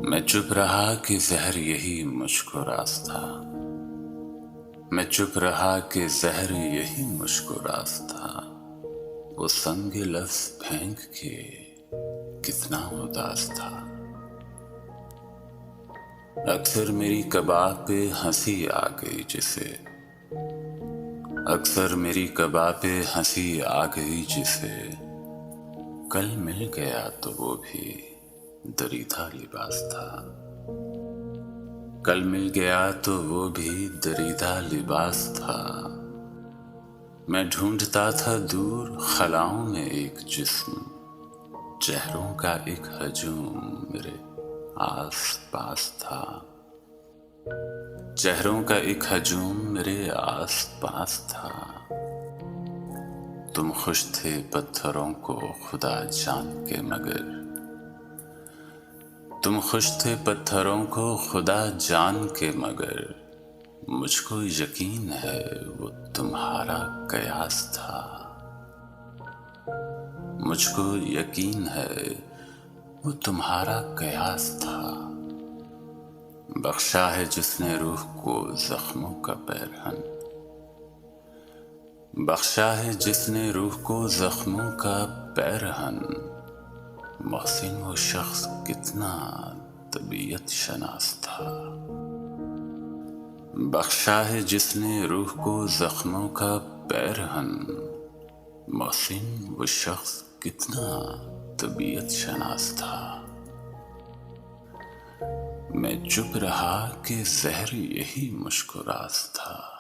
मैं चुप रहा कि जहर यही मुझको रास था। मैं चुप रहा कि जहर यही मुझको रास था। वो संगे लफ्ज फेंक के कितना उदास था। अक्सर मेरी कबाब पे हंसी आ गई जिसे, अक्सर मेरी कबाब पे हंसी आ गई जिसे, कल मिल गया तो वो भी दरीदा लिबास था। कल मिल गया तो वो भी दरीदा लिबास था। मैं ढूंढता था दूर खलाओं में एक जिस्म, चेहरों का एक हजूम मेरे आस पास था। चेहरों का एक हजूम मेरे आस पास था। तुम खुश थे पत्थरों को खुदा जान के मगर, तुम खुश थे पत्थरों को खुदा जान के मगर, मुझको यकीन है वो तुम्हारा कयास था। मुझको यकीन है वो तुम्हारा कयास था। बख्शा है जिसने रूह को जख्मों का पैरहन, बख्शा है जिसने रूह को जख्मों का पैरहन। मोहसिन वो शख्स कितना तबीयत शनास था। बख्शा है जिसने रूह को जख्मों का पैरहन। मोहसिन वो शख्स कितना तबीयत शनास था। मैं चुप रहा कि जहर यही मुझको रास था।